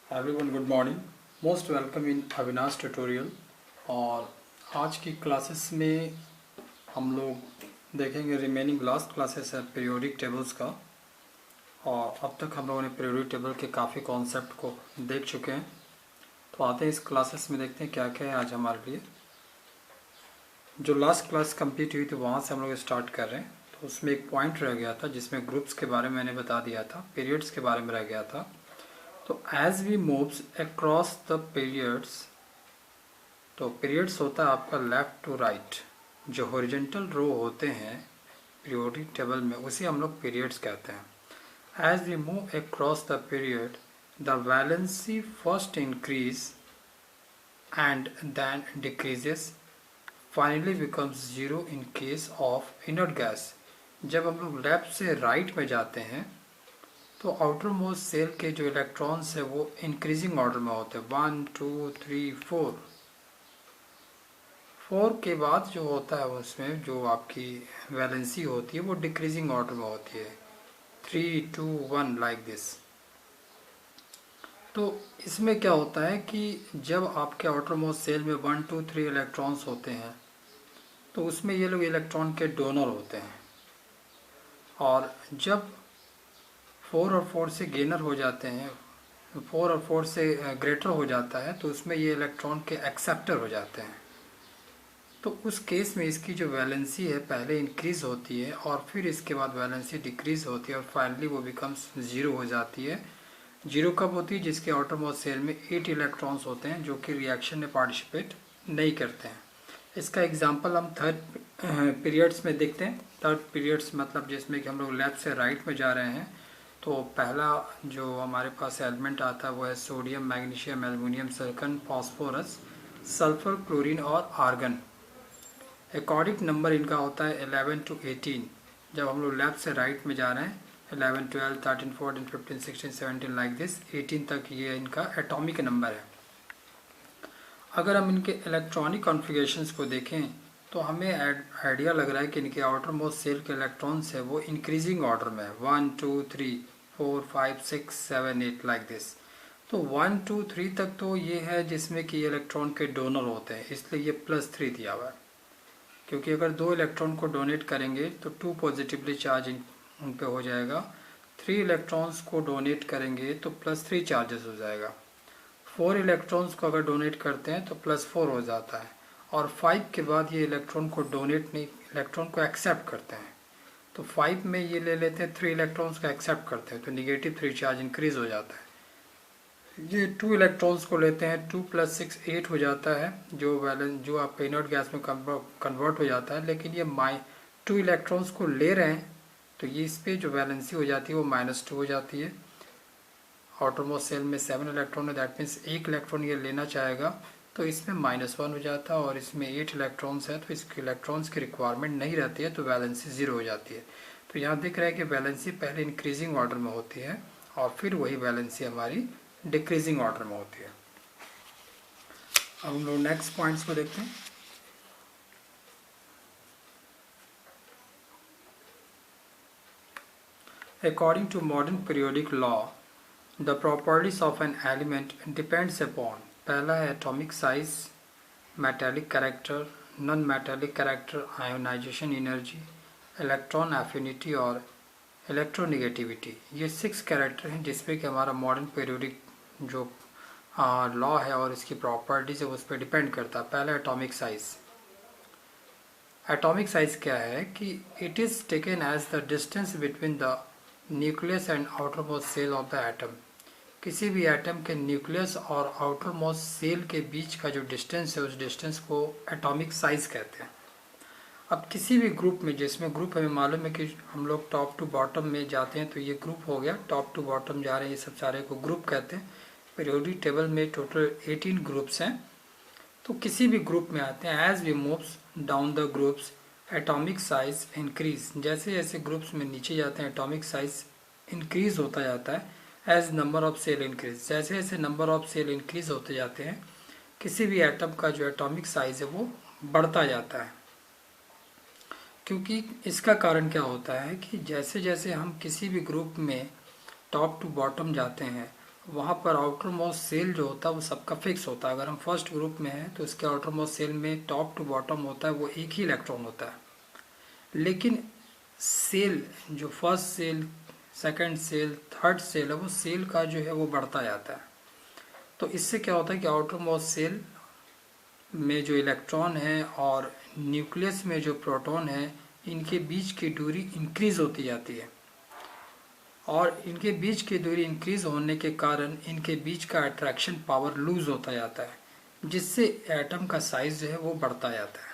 Everyone good morning. Most welcome in Avinash tutorial. और आज की क्लासेस में हम लोग देखेंगे रिमेनिंग लास्ट क्लासेस है पीरियोडिक टेबल्स का। और अब तक हम लोगों ने पीरियोडिक टेबल के काफ़ी कॉन्सेप्ट को देख चुके हैं। तो आते हैं इस क्लासेस में, देखते हैं क्या क्या है आज हमारे लिए। जो लास्ट क्लास कंप्लीट हुई थी वहाँ से हम लोग स्टार्ट कर रहे हैं। तो उसमें एक पॉइंट रह गया था जिसमें ग्रुप्स के बारे में मैंने बता दिया था, पीरियड्स के बारे में रह गया था। तो as we moves across the periods, तो पीरियड्स होता है आपका लेफ्ट टू राइट। जो हॉरिजॉन्टल रो होते हैं पीरियोडिक टेबल में उसे हम लोग पीरियड्स कहते हैं। As we move across the period the valency first increase and then decreases, finally becomes zero in case of inert gas. जब हम लोग लेफ्ट से राइट में जाते हैं तो आउटर मोस्ट सेल के जो इलेक्ट्रॉन्स है वो इंक्रीजिंग ऑर्डर में होते हैं, 1 2 3 4। 4 के बाद जो होता है उसमें जो आपकी वैलेंसी होती है वो डिक्रीजिंग ऑर्डर में होती है, 3 2 1 लाइक दिस। तो इसमें क्या होता है कि जब आपके आउटर मोस्ट सेल में 1 2 3 इलेक्ट्रॉन्स होते हैं तो उसमें ये लोग इलेक्ट्रॉन के डोनर होते हैं। और जब 4 और 4 से गेनर हो जाते हैं, 4 और 4 से ग्रेटर हो जाता है तो उसमें ये इलेक्ट्रॉन के एक्सेप्टर हो जाते हैं। तो उस केस में इसकी जो वैलेंसी है पहले इंक्रीज होती है और फिर इसके बाद वैलेंसी डिक्रीज होती है और फाइनली वो बिकम्स जीरो हो जाती है। जीरो कब होती है? जिसके आउटर मोस्ट सेल में 8 इलेक्ट्रॉन्स होते हैं जो कि रिएक्शन में पार्टिसिपेट नहीं करते हैं। इसका एग्जांपल हम थर्ड पीरियड्स में देखते हैं। थर्ड पीरियड्स मतलब जिसमें कि हम लोग लेफ्ट से राइट में जा रहे हैं। तो पहला जो हमारे पास एलिमेंट आता है वो है sodium, magnesium, aluminium, silicon, phosphorus, sulphur, chlorine और आर्गन। अकॉर्डिंग नंबर इनका होता है 11 to 18। जब हम लोग लेफ्ट से राइट में जा रहे हैं 11 12 13 14 15 16 17 लाइक दिस, 18 तक ये इनका एटॉमिक नंबर है। अगर हम इनके इलेक्ट्रॉनिक कॉन्फ़िगरेशंस को देखें तो हमें आइडिया लग रहा है कि इनके आउटर मोस्ट सेल के इलेक्ट्रॉन्स है वो इंक्रीजिंग ऑर्डर में है, 1 2 3 4 5 6 7 8 लाइक दिस। तो 1 2 3 तक तो ये है जिसमें कि इलेक्ट्रॉन के डोनर होते हैं, इसलिए ये +3 दिया हुआ है। क्योंकि अगर 2 इलेक्ट्रॉन को डोनेट करेंगे तो 2 पॉजिटिवली चार्ज उन पे हो जाएगा। 3 इलेक्ट्रॉन्स को डोनेट करेंगे तो +3 चार्जेस हो जाएगा। 4 इलेक्ट्रॉन्स को अगर डोनेट करते हैं तो +4 हो जाता है। और 5 के बाद ये इलेक्ट्रॉन को डोनेट नहीं, इलेक्ट्रॉन को एक्सेप्ट करते हैं। तो 5 में ये ले लेते हैं 3 इलेक्ट्रॉन्स को एक्सेप्ट करते हैं तो -3 चार्ज इंक्रीज हो जाता है। ये 2 इलेक्ट्रॉन्स को लेते हैं, 2 + 6 8 हो जाता है जो आपका इनर्ट गैस में कन्वर्ट हो जाता है। लेकिन ये 2 इलेक्ट्रॉन्स को ले रहे हैं तो ये इस पर जो वैलेंसी हो जाती है वो -2 हो जाती है। आउटर मोस्ट सेल में 7 इलेक्ट्रॉन है, दैट मीन्स 1 इलेक्ट्रॉन ये लेना चाहेगा तो इसमें -1 हो जाता है। और इसमें 8 इलेक्ट्रॉन्स है तो इसके इलेक्ट्रॉन्स की रिक्वायरमेंट नहीं रहती है तो वैलेंसी 0 हो जाती है। तो यहाँ दिख रहा है कि वैलेंसी पहले इंक्रीजिंग ऑर्डर में होती है और फिर वही वैलेंसी हमारी डिक्रीजिंग ऑर्डर में होती है। अब हम लोग नेक्स्ट पॉइंट्स को देखते हैं। According to modern periodic law, the properties of an element depends upon, पहला है atomic size, metallic character, non-metallic character, ionization energy, electron affinity और electronegativity। ये 6 कैरेक्टर हैं जिसपे कि हमारा मॉडर्न पीरियोडिक जो लॉ है और इसकी प्रॉपर्टीज है उस पर डिपेंड करता है। पहला एटॉमिक साइज। एटॉमिक साइज क्या है कि it is taken as the distance between the nucleus and outermost shell of the atom. किसी भी एटम के न्यूक्लियस और आउटर मोस्ट सेल के बीच का जो डिस्टेंस है उस डिस्टेंस को एटॉमिक साइज कहते हैं। अब किसी भी ग्रुप में, जिसमें ग्रुप हमें मालूम है कि हम लोग टॉप टू बॉटम में जाते हैं तो ये ग्रुप हो गया, टॉप टू बॉटम जा रहे हैं, ये सब सारे को ग्रुप कहते हैं। पीरियोडिक टेबल में टोटल 18 ग्रुप्स हैं। तो किसी भी ग्रुप में आते हैं, as we moves down the groups atomic size increase. जैसे जैसे ग्रुप्स में नीचे जाते हैं एटॉमिक साइज इंक्रीज होता जाता है। As number of shell increase, जैसे जैसे नंबर ऑफ सेल इंक्रीज होते जाते हैं किसी भी एटम का जो एटॉमिक साइज है वो बढ़ता जाता है। क्योंकि इसका कारण क्या होता है कि जैसे जैसे हम किसी भी ग्रुप में टॉप टू बॉटम जाते हैं वहाँ पर आउटर मोस्ट सेल जो होता है वो सबका फिक्स होता है। अगर हम फर्स्ट ग्रुप में हैं तो उसके आउटर मोस्ट सेल में टॉप टू बॉटम होता है वो एक ही इलेक्ट्रॉन होता है। लेकिन सेल जो first shell, second shell, third shell है, वो सेल का जो है वो बढ़ता जाता है। तो इससे क्या होता है कि आउटर मोस्ट सेल में जो इलेक्ट्रॉन है और न्यूक्लियस में जो प्रोटॉन है, इनके बीच की दूरी इंक्रीज होती जाती है, और इनके बीच की दूरी इंक्रीज होने के कारण इनके बीच का अट्रैक्शन पावर लूज होता जाता है, जिससे एटम का साइज जो है वो बढ़ता जाता है।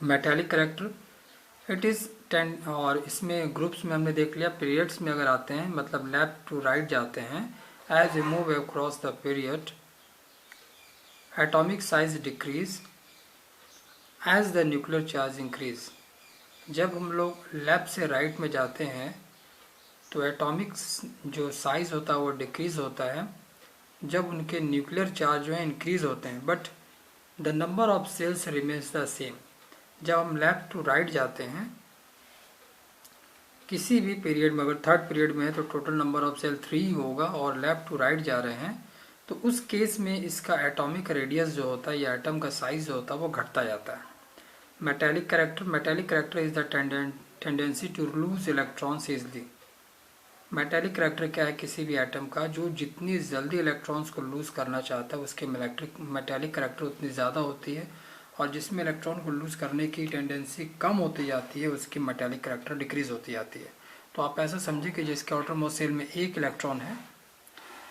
मेटालिक करेक्टर इट इज़ 10, और इसमें ग्रुप्स में हमने देख लिया। पीरियड्स में अगर आते हैं, मतलब लेफ्ट टू राइट जाते हैं, as we move across the period atomic size decrease as the nuclear charge increase. जब हम लोग लेफ्ट से राइट में जाते हैं तो एटॉमिक जो साइज होता है वो डिक्रीज होता है जब उनके न्यूक्लियर चार्ज जो है इंक्रीज होते हैं, but the number of shells remains the same. जब हम लेफ्ट टू राइट जाते हैं किसी भी पीरियड में, अगर थर्ड पीरियड में है तो टोटल नंबर ऑफ सेल 3 होगा, और लेफ्ट टू राइट जा रहे हैं तो उस केस में इसका एटॉमिक रेडियस जो होता है या एटम का साइज जो होता है वो घटता जाता है। Metallic character is the tendency to lose electrons easily. Metallic character क्या है किसी भी एटम का, जो जितनी जल्दी इलेक्ट्रॉन्स को लूज करना चाहता है उसके मेटालिक करेक्टर उतनी ज़्यादा होती है, और जिसमें इलेक्ट्रॉन को लूज करने की टेंडेंसी कम होती जाती है उसकी मेटालिक करेक्टर डिक्रीज होती जाती है। तो आप ऐसा समझिए कि जिसके आउटर मोस्ट सेल में एक इलेक्ट्रॉन है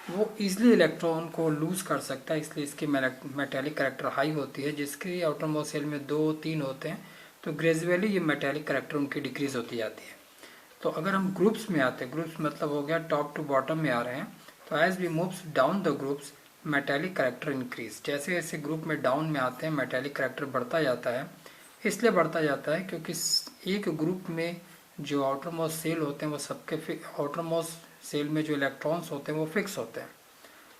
वो ईजिली इलेक्ट्रॉन को लूज कर सकता है, इसलिए इसकी मेटालिक करेक्टर हाई होती है। जिसके आउटर मोस्ट सेल में 2-3 होते हैं तो ग्रेजुअली ये मेटालिक करेक्टर उनकी डिक्रीज होती जाती है। तो अगर हम ग्रुप्स में आते हैं, ग्रुप्स मतलब हो गया टॉप टू बॉटम में आ रहे हैं, तो as we moves down the groups metallic character increase. जैसे जैसे ग्रुप में डाउन में आते हैं मेटालिक करेक्टर बढ़ता जाता है। इसलिए बढ़ता जाता है क्योंकि एक ग्रुप में जो आउटर मोस्ट सेल होते हैं वो सबके आउटर मोस्ट सेल में जो इलेक्ट्रॉन्स होते हैं वो फिक्स होते हैं,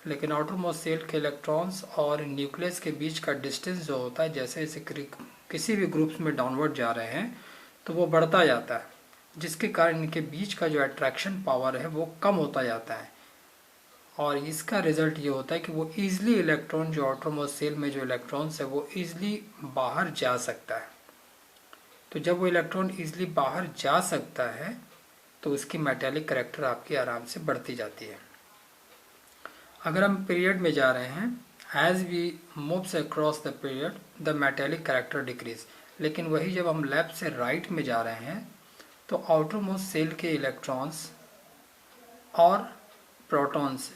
लेकिन आउटर मोस्ट सेल के इलेक्ट्रॉन्स और न्यूक्लियस के बीच का डिस्टेंस जो होता है, जैसे जैसे किसी भी ग्रुप्स में डाउनवर्ड जा रहे हैं तो वो बढ़ता जाता है, जिसके कारण इनके बीच का जो अट्रैक्शन पावर है वो कम होता जाता है, और इसका रिजल्ट ये होता है कि वो ईजिली इलेक्ट्रॉन जो आउटर मोस्ट सेल में जो इलेक्ट्रॉन्स है वो ईजिली बाहर जा सकता है। तो जब वो इलेक्ट्रॉन ईजिली बाहर जा सकता है तो उसकी मेटालिक करेक्टर आपकी आराम से बढ़ती जाती है। अगर हम पीरियड में जा रहे हैं, as we moves across the period the metallic character decrease. लेकिन वही जब हम लेफ्ट से राइट में जा रहे हैं तो आउटर मोस्ट सेल के इलेक्ट्रॉन्स और प्रोटॉन्स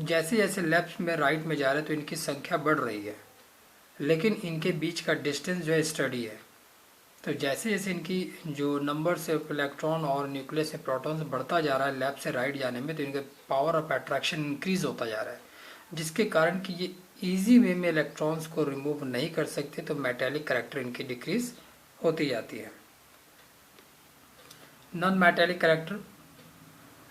जैसे जैसे लेफ्ट में राइट में जा रहे हैं तो इनकी संख्या बढ़ रही है, लेकिन इनके बीच का डिस्टेंस जो है स्टडी है। तो जैसे जैसे इनकी जो नंबर से इलेक्ट्रॉन और न्यूक्लियस से प्रोटॉन्स बढ़ता जा रहा है लेफ्ट से राइट जाने में, तो इनके पावर ऑफ अट्रैक्शन इंक्रीज होता जा रहा है, जिसके कारण कि ये इजी वे में इलेक्ट्रॉन्स को रिमूव नहीं कर सकते, तो मेटालिक करेक्टर इनकी डिक्रीज होती जाती है। Non metallic character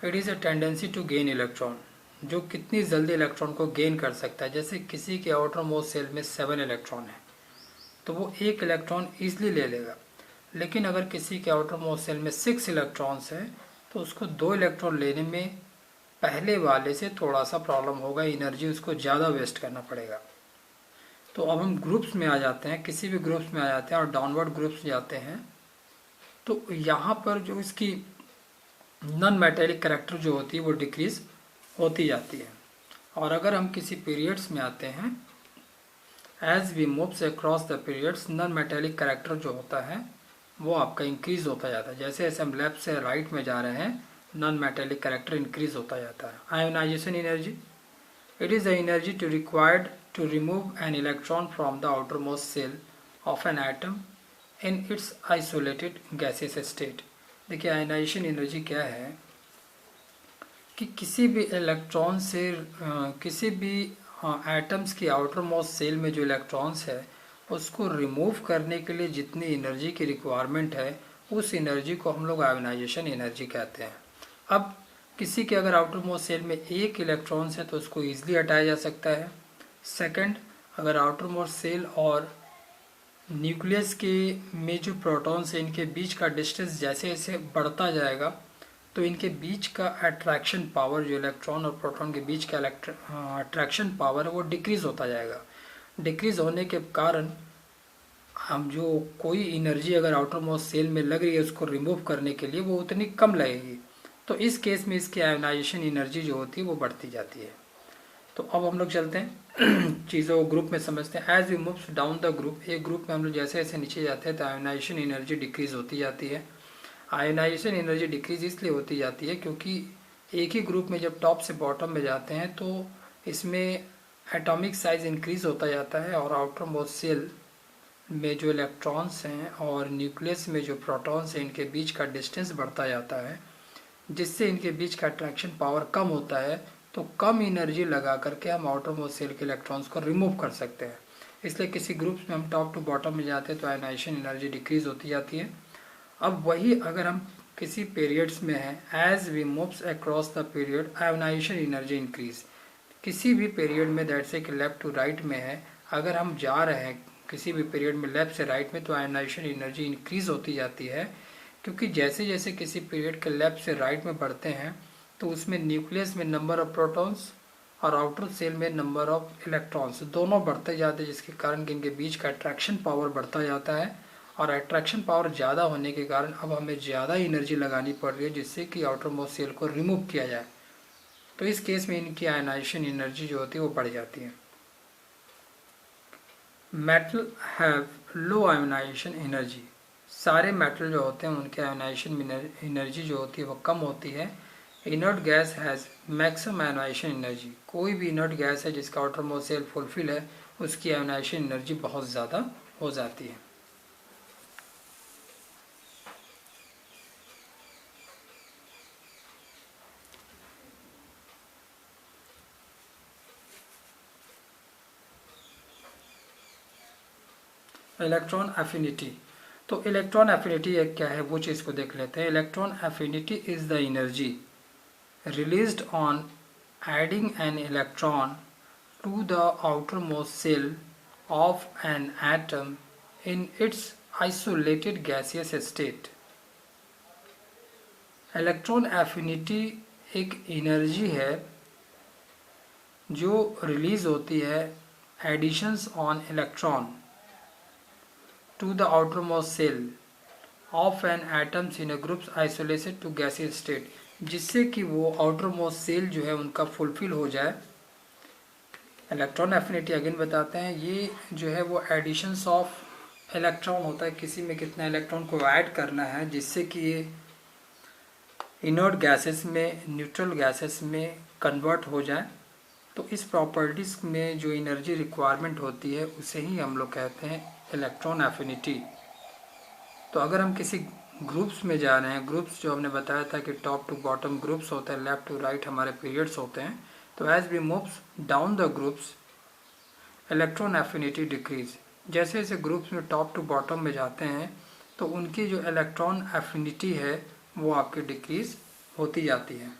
it is a tendency to gain electron, जो कितनी जल्दी इलेक्ट्रॉन को गेन कर सकता है। जैसे किसी के आउटर मोस्ट सेल में 7 इलेक्ट्रॉन है तो वो एक इलेक्ट्रॉन ईजिली ले लेगा, लेकिन अगर किसी के आउटर मोस्ट सेल में 6 इलेक्ट्रॉन्स है तो उसको 2 इलेक्ट्रॉन लेने में पहले वाले से थोड़ा सा प्रॉब्लम होगा, एनर्जी उसको ज़्यादा वेस्ट करना पड़ेगा। तो अब हम ग्रुप्स में आ जाते हैं, किसी भी ग्रुप्स में आ जाते हैं और डाउनवर्ड ग्रुप्स जाते हैं, तो यहाँ पर जो इसकी नॉन मेटालिक करेक्टर जो होती है वो डिक्रीज होती जाती है। और अगर हम किसी पीरियड्स में आते हैं, as we moves across the periods non metallic character जो होता है वो आपका इंक्रीज होता जाता है। जैसे जैसे हम लेफ्ट से राइट में जा रहे हैं नॉन मेटालिक करेक्टर इंक्रीज होता जाता है। Ionization energy it is the energy to required to remove an electron from the outermost shell of an atom in its isolated gaseous state. देखिए ionization energy क्या है कि किसी भी electron से किसी भी एटम्स की आउटर मोस्ट सेल में जो इलेक्ट्रॉन्स है उसको रिमूव करने के लिए जितनी एनर्जी की रिक्वायरमेंट है उस एनर्जी को हम लोग आयोनाइजेशन एनर्जी कहते हैं। अब किसी के अगर आउटर मोस्ट सेल में एक इलेक्ट्रॉन्स है तो उसको ईजिली हटाया जा सकता है। सेकंड, अगर आउटर मोस्ट सेल और न्यूक्लियस के में जो प्रोटॉन्स है इनके बीच का डिस्टेंस जैसे जैसे बढ़ता जाएगा तो इनके बीच का अट्रैक्शन पावर, जो इलेक्ट्रॉन और प्रोटॉन के बीच का अट्रैक्शन पावर है वो डिक्रीज होता जाएगा। डिक्रीज होने के कारण हम जो कोई एनर्जी अगर आउटर मोस्ट सेल में लग रही है उसको रिमूव करने के लिए वो उतनी कम लगेगी। तो इस केस में इसकी आयोनाइजेशन एनर्जी जो होती है वो बढ़ती जाती है। तो अब हम लोग चलते हैं चीज़ों को ग्रुप में समझते हैं। As we moves down the group, एक ग्रुप में हम लोग जैसे जैसे नीचे जाते हैं तो आयोनाइजेशन एनर्जी डिक्रीज होती जाती है। आयोनाइजेशन एनर्जी डिक्रीज इसलिए होती जाती है क्योंकि एक ही ग्रुप में जब टॉप से बॉटम में जाते हैं तो इसमें एटॉमिक साइज इंक्रीज होता जाता है और आउटर मोस्ट सेल में जो इलेक्ट्रॉन्स हैं और न्यूक्लियस में जो प्रोटॉन्स हैं इनके बीच का डिस्टेंस बढ़ता जाता है, जिससे इनके बीच का अट्रैक्शन पावर कम होता है। तो कम एनर्जी लगा करके हम आउटर मोस्ट सेल के इलेक्ट्रॉन्स को रिमूव कर सकते हैं। इसलिए किसी ग्रुप्स में हम टॉप टू बॉटम में जाते हैं तो आयोनाइजेशन एनर्जी डिक्रीज होती जाती है। अब वही अगर हम किसी पीरियड्स में हैं, as we moves across the period ionization energy increase. किसी भी पीरियड में दैट से कि लेफ्ट टू राइट में है, अगर हम जा रहे हैं किसी भी पीरियड में लेफ्ट से राइट में तो आयोनाइजेशन एनर्जी इंक्रीज होती जाती है। क्योंकि जैसे जैसे किसी पीरियड के लेफ्ट से राइट में बढ़ते हैं तो उसमें न्यूक्लियस में नंबर ऑफ प्रोटॉन्स और आउटर सेल में नंबर ऑफ इलेक्ट्रॉन्स दोनों बढ़ते जाते हैं, जिसके कारण कि इनके बीच का अट्रैक्शन पावर बढ़ता जाता है। और अट्रैक्शन पावर ज़्यादा होने के कारण अब हमें ज़्यादा एनर्जी लगानी पड़ रही है जिससे कि आउटर मोस्ट सेल को रिमूव किया जाए। तो इस केस में इनकी आयोनाइजेशन एनर्जी जो होती है वो बढ़ जाती है। Metal have low ionization energy. सारे मेटल जो होते हैं उनके आयोनाइजेशन एनर्जी जो होती है वो कम होती है। Inert gas has maximum ionization energy. कोई भी इनर्ट गैस है जिसका आउटर मोस्ट सेल फुलफिल है उसकी आयोनाइजेशन एनर्जी बहुत ज़्यादा हो जाती है। Electron affinity. तो इलेक्ट्रॉन एफिनिटी एक क्या है वो चीज़ को देख लेते हैं। Electron affinity is the energy released on adding an electron to the outermost cell of an atom in its isolated gaseous state। Electron affinity एक एनर्जी है जो रिलीज होती है additions on electron to the outermost cell of an atoms in a groups isolated to gaseous state, जिससे कि वो outermost cell जो है उनका फुलफिल हो जाए। इलेक्ट्रॉन एफिनिटी अगेन बताते हैं, ये जो है वो एडिशंस ऑफ इलेक्ट्रॉन होता है, किसी में कितना इलेक्ट्रॉन को ऐड करना है जिससे कि ये इनर्ट गैसेस में न्यूट्रल गैसेस में कन्वर्ट हो जाए। तो इस प्रॉपर्टीज़ में जो एनर्जी रिक्वायरमेंट होती है उसे ही हम लोग कहते हैं इलेक्ट्रॉन एफिनिटी। तो अगर हम किसी ग्रुप्स में जा रहे हैं, ग्रुप्स जो हमने बताया था कि टॉप टू बॉटम ग्रुप्स होते हैं, लेफ्ट टू राइट हमारे पीरियड्स होते हैं। तो as we moves down the groups electron affinity decrease. जैसे जैसे ग्रुप्स में टॉप टू बॉटम में जाते हैं तो उनकी जो इलेक्ट्रॉन एफिनिटी है वो आपकी डिक्रीज होती जाती है।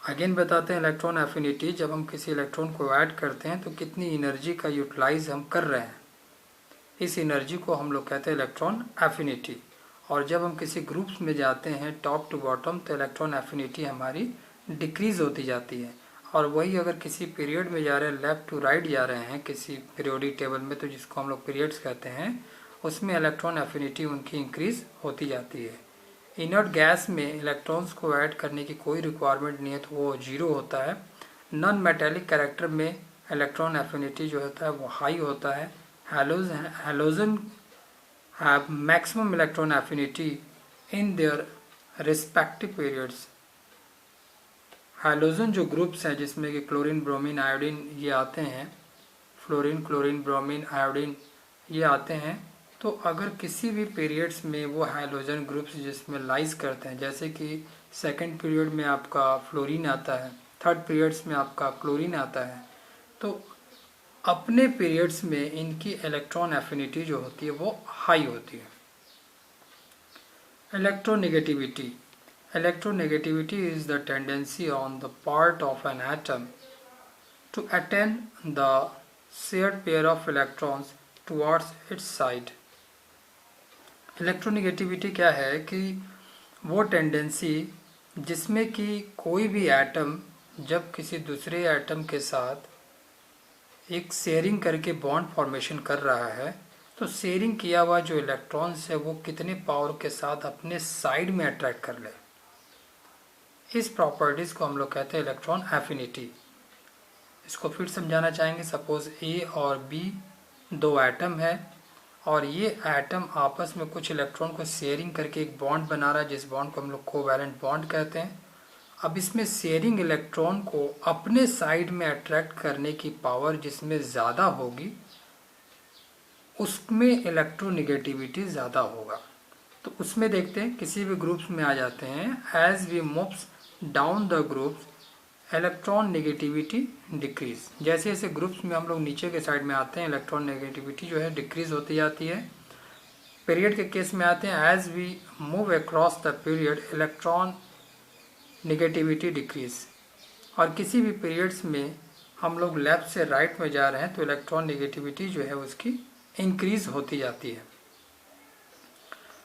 अगेन बताते हैं इलेक्ट्रॉन एफिनिटी, जब हम किसी इलेक्ट्रॉन को ऐड करते हैं तो कितनी एनर्जी का यूटिलाइज हम कर रहे हैं, इस एनर्जी को हम लोग कहते हैं इलेक्ट्रॉन एफिनिटी। और जब हम किसी ग्रुप्स में जाते हैं टॉप टू बॉटम तो इलेक्ट्रॉन एफिनिटी हमारी डिक्रीज होती जाती है। और वही अगर किसी पीरियड में जा रहे हैं, लेफ्ट टू राइट जा रहे हैं किसी पीरियोडिक टेबल में, तो जिसको हम लोग पीरियड्स कहते हैं, उसमें इलेक्ट्रॉन एफिनिटी उनकी इंक्रीज होती जाती है। इनर्ट गैस में इलेक्ट्रॉन्स को ऐड करने की कोई रिक्वायरमेंट नहीं है तो वो जीरो होता है। नॉन मेटेलिक कैरेक्टर में इलेक्ट्रॉन एफिनिटी जो होता है वो हाई होता है। Halogen have maximum electron affinity in their respective periods. Halogen जो ग्रुप्स हैं जिसमें कि क्लोरीन ब्रोमीन आयोडीन ये आते हैं, फ्लोरीन क्लोरीन ब्रोमीन आयोडीन ये आते हैं, तो अगर किसी भी पीरियड्स में वो हाइड्रोजन ग्रुप्स जिसमें लाइज करते हैं, जैसे कि सेकंड पीरियड में आपका फ्लोरीन आता है, थर्ड पीरियड्स में आपका क्लोरीन आता है, तो अपने पीरियड्स में इनकी इलेक्ट्रॉन एफिनिटी जो होती है वो हाई होती है। Electronegativity. Electronegativity is the tendency on the part of an atom to attend the shared pair of electrons towards its side. Electronegativity क्या है कि वो टेंडेंसी जिसमें कि कोई भी एटम जब किसी दूसरे एटम के साथ एक शेयरिंग करके बॉन्ड फॉर्मेशन कर रहा है, तो शेयरिंग किया हुआ जो इलेक्ट्रॉन्स है वो कितने पावर के साथ अपने साइड में अट्रैक्ट कर ले। इस प्रॉपर्टीज़ को हम लोग कहते हैं इलेक्ट्रॉन एफिनिटी। इसको फिर समझाना चाहेंगे। सपोज ए और बी दो एटम है और ये एटम आपस में कुछ इलेक्ट्रॉन को शेयरिंग करके एक बॉन्ड बना रहा है, जिस बॉन्ड को हम लोग कोवैलेंट बॉन्ड कहते हैं। अब इसमें शेयरिंग इलेक्ट्रॉन को अपने साइड में अट्रैक्ट करने की पावर जिसमें ज़्यादा होगी उसमें इलेक्ट्रोनिगेटिविटी ज़्यादा होगा। तो उसमें देखते हैं किसी भी ग्रुप्स में आ जाते हैं, as we moves down the groups electron negativity decrease. जैसे जैसे ग्रुप्स में हम लोग नीचे के साइड में आते हैं इलेक्ट्रॉन नेगेटिविटी जो है डिक्रीज होती जाती है। पीरियड के केस में आते हैं, as we move across the period electron negativity decrease. और किसी भी पीरियड्स में हम लोग लेफ्ट से राइट में जा रहे हैं तो इलेक्ट्रॉन नेगेटिविटी जो है उसकी इंक्रीज होती जाती है।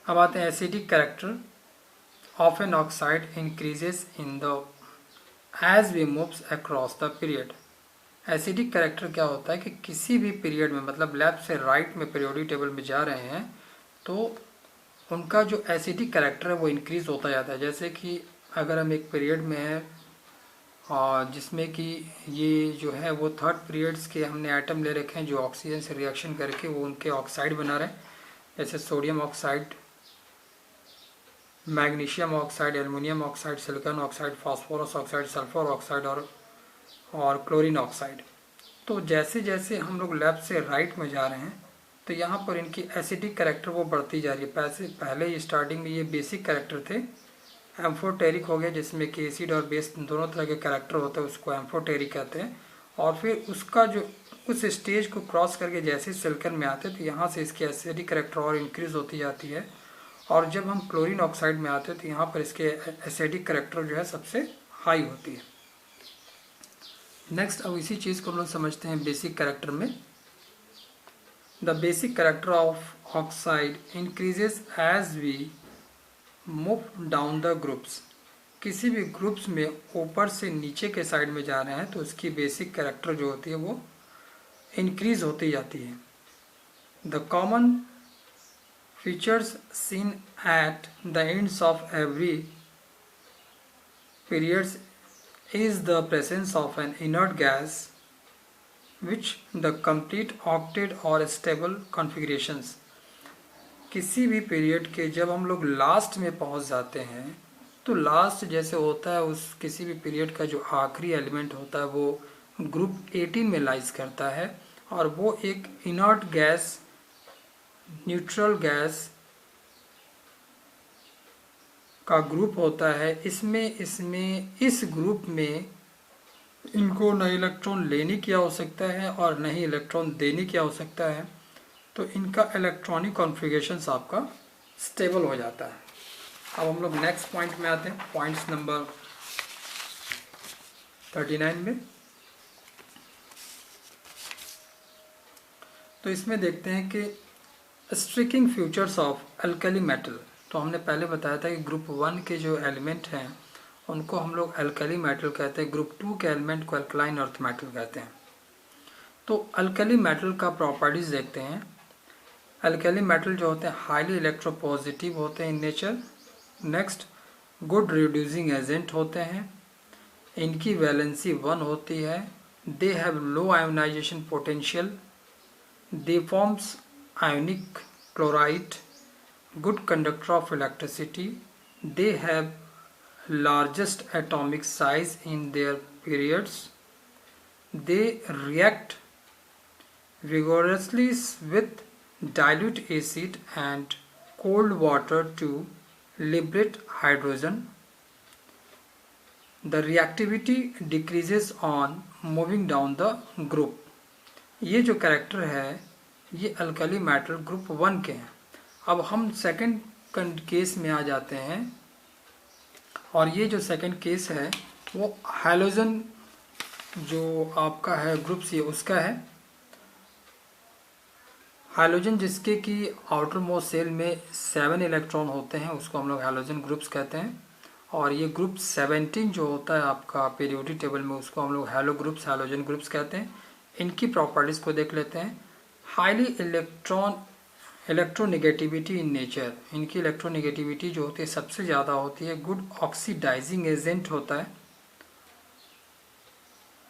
अब आते हैं acidic character of an oxide increases in the as we moves across the period. Acidic character क्या होता है कि किसी भी पीरियड में मतलब लेफ्ट से राइट में पीरियोडिक टेबल में जा रहे हैं तो उनका जो एसिडिक कैरेक्टर है वो इंक्रीज होता जाता है। जैसे कि अगर हम एक पीरियड में हैं और जिसमें कि ये जो है वो थर्ड पीरियड्स के हमने आइटम ले रखे हैं जो ऑक्सीजन से रिएक्शन करके वो उनके ऑक्साइड बना रहे हैं, जैसे sodium oxide, magnesium oxide, aluminium oxide, silicon oxide, phosphorus oxide, sulphur oxide और क्लोरीन ऑक्साइड। तो जैसे जैसे हम लोग लेफ्ट से राइट में जा रहे हैं तो यहाँ पर इनकी एसिडिक कैरेक्टर वो बढ़ती जा रही है। पहले स्टार्टिंग में ये बेसिक कैरेक्टर थे, एम्फोटेरिक हो गया जिसमें कि एसिड और बेस दोनों तरह के कैरेक्टर होते हैं, उसको एम्फोटेरिक कहते हैं। और फिर उसका जो उस स्टेज को क्रॉस करके जैसे सिलिकॉन में आते हैं तो यहाँ से इसकी एसिडिक कैरेक्टर और इंक्रीज होती जाती है। और जब हम क्लोरीन ऑक्साइड में आते हैं तो यहाँ पर इसके एसिडिक कैरेक्टर जो है सबसे हाई होती है। नेक्स्ट अब इसी चीज़ को हम लोग समझते हैं बेसिक कैरेक्टर में। The basic character of oxide increases as we move down the groups. किसी भी ग्रुप्स में ऊपर से नीचे के साइड में जा रहे हैं तो उसकी बेसिक कैरेक्टर जो होती है वो इंक्रीज होती जाती है। The common features seen at the ends of every periods is the presence of an inert gas which the complete octet or stable configurations। किसी भी पीरियड के जब हम लोग लास्ट में पहुंच जाते हैं तो लास्ट जैसे होता है उस किसी भी पीरियड का जो आखिरी एलिमेंट होता है वो ग्रुप 18 में लाइज करता है और वो एक इनर्ट गैस, न्यूट्रल गैस का ग्रुप होता है। इसमें इस ग्रुप में इनको न इलेक्ट्रॉन लेने की आवश्यकता है और न ही इलेक्ट्रॉन देने की आवश्यकता है, तो इनका इलेक्ट्रॉनिक कॉन्फ़िगरेशंस आपका स्टेबल हो जाता है। अब हम लोग नेक्स्ट पॉइंट में आते हैं, पॉइंट्स नंबर 39 में। तो इसमें देखते हैं कि striking futures of alkali metal. तो हमने पहले बताया था कि ग्रुप 1 के जो एलिमेंट हैं उनको हम लोग अल्कली मेटल कहते हैं, ग्रुप 2 के एलिमेंट को अल्कलाइन अर्थ मेटल कहते हैं। तो अल्कली मेटल का प्रॉपर्टीज देखते हैं। अल्कली मेटल जो होते हैं हाईली इलेक्ट्रोपॉजिटिव होते हैं in nature. Next, good reducing agent होते हैं, इनकी वैलेंसी 1 होती है। They have low ionization potential, they forms ionic chloride, good conductor of electricity, they have largest atomic size in their periods, they react vigorously with dilute acid and cold water to liberate hydrogen. The reactivity decreases on moving down the group। ये जो character है ये alkali metal group 1 के हैं। अब हम second case में आ जाते हैं और ये जो सेकंड केस है वो हैलोजन जो आपका है ग्रुप सी उसका है। हाइड्रोजन जिसके कि आउटर मोस्ट सेल में 7 इलेक्ट्रॉन होते हैं उसको हम लोग हाइड्रोजन ग्रुप्स कहते हैं। और ये ग्रुप 17 जो होता है आपका पीरियोडिक टेबल में उसको हम लोग हैलो ग्रुप्स हाइड्रोजन ग्रुप्स कहते हैं। इनकी प्रॉपर्टीज़ को देख लेते हैं। हाईली इलेक्ट्रोनेगेटिविटी इन नेचर, इनकी इलेक्ट्रोनेगेटिविटी जो होती है सबसे ज़्यादा होती है। गुड ऑक्सीडाइजिंग एजेंट होता है।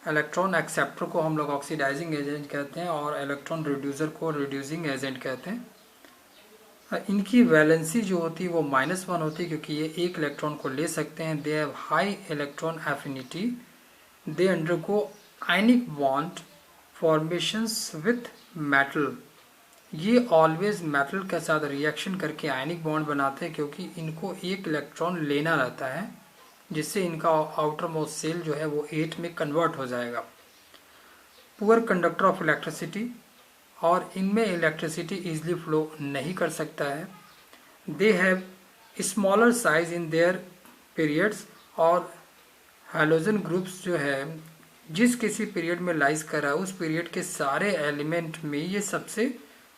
इलेक्ट्रॉन एक्सेप्टर को हम लोग ऑक्सीडाइजिंग एजेंट कहते हैं और इलेक्ट्रॉन रिड्यूसर को रिड्यूसिंग एजेंट कहते हैं। इनकी वैलेंसी जो होती है वो -1 होती है क्योंकि ये एक इलेक्ट्रॉन को ले सकते हैं। They have high electron affinity, they undergo ionic bond formations with metal, ये ऑलवेज मेटल के साथ रिएक्शन करके आयनिक बॉन्ड बनाते हैं क्योंकि इनको एक इलेक्ट्रॉन लेना रहता है जिससे इनका आउटर मोस्ट सेल जो है वो 8 में कन्वर्ट हो जाएगा। पुअर कंडक्टर ऑफ इलेक्ट्रिसिटी, और इनमें इलेक्ट्रिसिटी इजीली फ्लो नहीं कर सकता है। They have smaller size in their periods, और हैलोजन ग्रुप्स जो है जिस किसी पीरियड में लाइज कर रहा है उस पीरियड के सारे एलिमेंट में ये सबसे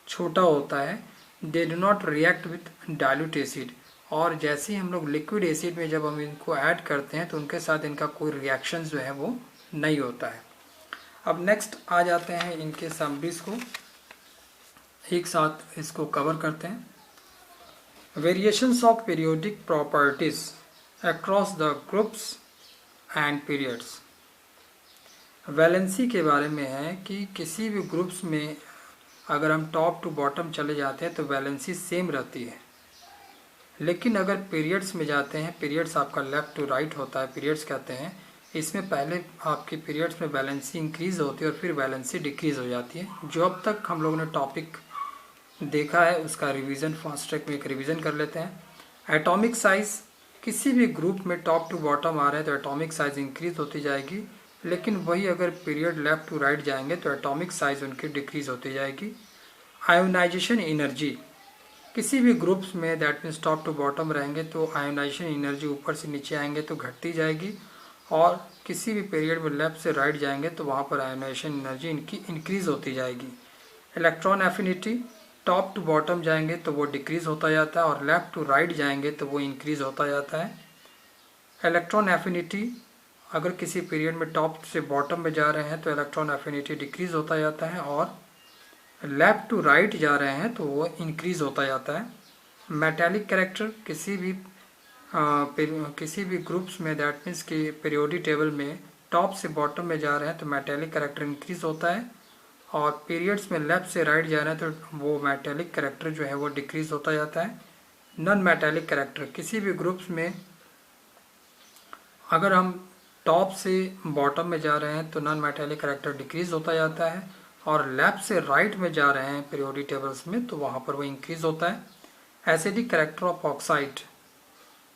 छोटा होता है। They do not react with dilute acid, और जैसे ही हम लोग लिक्विड एसिड में जब हम इनको ऐड करते हैं तो उनके साथ इनका कोई रिएक्शन जो है वो नहीं होता है। अब नेक्स्ट आ जाते हैं इनके समरीज को, एक साथ इसको कवर करते हैं। Variations of periodic properties across the groups and periods. Valency के बारे में है कि किसी भी ग्रुप्स में अगर हम टॉप टू बॉटम चले जाते हैं तो वैलेंसी सेम रहती है, लेकिन अगर पीरियड्स में जाते हैं, पीरियड्स आपका लेफ्ट टू राइट होता है, पीरियड्स कहते हैं, इसमें पहले आपके पीरियड्स में वैलेंसी इंक्रीज होती है और फिर वैलेंसी डिक्रीज हो जाती है। जो अब तक हम लोगों ने टॉपिक देखा है उसका रिवीजन फास्ट ट्रैक में एक रिवीजन कर लेते हैं। एटॉमिक साइज, किसी भी ग्रुप में टॉप टू बॉटम आ रहे हैं तो एटॉमिक साइज इंक्रीज होती जाएगी, लेकिन वही अगर पीरियड लेफ्ट टू राइट जाएंगे तो एटॉमिक साइज उनकी डिक्रीज होती जाएगी। आयोनाइजेशन एनर्जी, किसी भी ग्रुप्स में that means top to bottom रहेंगे तो आयोनाइजेशन एनर्जी ऊपर से नीचे आएंगे तो घटती जाएगी, और किसी भी पीरियड में लेफ्ट से राइट जाएंगे तो वहाँ पर आयोनाइजेशन एनर्जी इनकी इंक्रीज होती जाएगी। Electron affinity, top to bottom जाएंगे तो वो डिक्रीज होता जाता है और लेफ्ट टू राइट जाएंगे तो वो इंक्रीज होता जाता है। इलेक्ट्रॉन एफिनिटी, अगर किसी पीरियड में टॉप से बॉटम में जा रहे हैं तो इलेक्ट्रॉन एफिनिटी डिक्रीज होता जाता है, और लेफ्ट टू राइट जा रहे हैं तो वो इंक्रीज होता जाता है। मेटालिक कैरेक्टर, किसी भी ग्रुप्स में दैट मीन्स कि पीरियोडिक टेबल में टॉप से बॉटम में जा रहे हैं तो मेटालिक कैरेक्टर इंक्रीज होता है, और पीरियड्स में लेफ्ट से राइट जा रहे हैं तो वो मेटालिक कैरेक्टर जो है वो डिक्रीज होता जाता है। नॉन मेटालिक कैरेक्टर, किसी भी ग्रुप्स में अगर हम टॉप से बॉटम में जा रहे हैं तो नॉन मेटालिक कैरेक्टर डिक्रीज होता जाता है, और लेफ्ट से राइट में जा रहे हैं पीरियोडिक टेबल्स में तो वहाँ पर वो इंक्रीज होता है। एसिडिक कैरेक्टर ऑफ ऑक्साइड,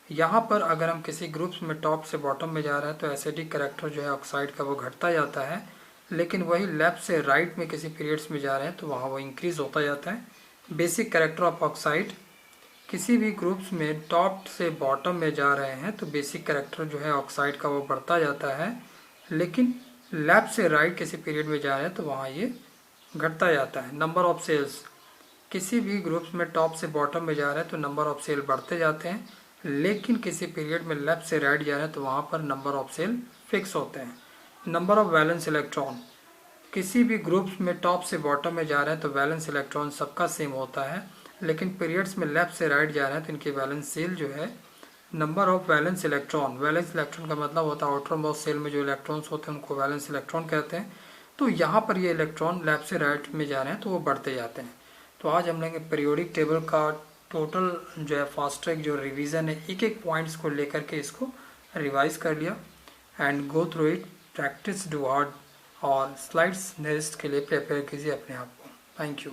यहाँ पर अगर हम किसी ग्रुप्स में टॉप से बॉटम में जा रहे हैं तो एसिडिक कैरेक्टर जो है ऑक्साइड का वो घटता जाता है, लेकिन वही लेफ्ट से राइट में किसी पीरियड्स में जा रहे हैं तो वहाँ वो इंक्रीज होता जाता है। बेसिक कैरेक्टर ऑफ ऑक्साइड, किसी भी ग्रुप्स में टॉप से बॉटम में जा रहे हैं तो बेसिक कैरेक्टर जो है ऑक्साइड का वो बढ़ता जाता है, लेकिन लेफ्ट से राइट किसी पीरियड में जा रहे हैं तो वहाँ ये घटता जाता है। नंबर ऑफ सेल्स, किसी भी ग्रुप्स में टॉप से बॉटम में जा रहे हैं तो नंबर ऑफ सेल बढ़ते जाते हैं, लेकिन किसी पीरियड में लेफ्ट से राइट जा रहे हैं तो वहाँ पर नंबर ऑफ सेल फिक्स होते हैं। नंबर ऑफ वैलेंस इलेक्ट्रॉन, किसी भी ग्रुप्स में टॉप से बॉटम में जा रहे हैं तो वैलेंस इलेक्ट्रॉन सबका सेम होता है, लेकिन पीरियड्स में लेफ्ट से राइट जा रहे हैं तो इनकी वैलेंस सेल जो है number of valence electron, valence electron का मतलब होता है आउटर मोस्ट सेल में जो इलेक्ट्रॉन्स होते हैं उनको वैलेंस इलेक्ट्रॉन कहते हैं। तो यहाँ पर ये इलेक्ट्रॉन लेफ्ट से राइट में जा रहे हैं तो वो बढ़ते जाते हैं। तो आज हम लोग पीरियोडिक टेबल का टोटल जो है फास्ट ट्रैक जो रिवीजन है एक एक पॉइंट्स को लेकर के इसको रिवाइज कर लिया and go through it, practice do hard, और स्लाइड्स नेक्स्ट के लिए प्रिपेयर कीजिए अपने आप को। Thank you.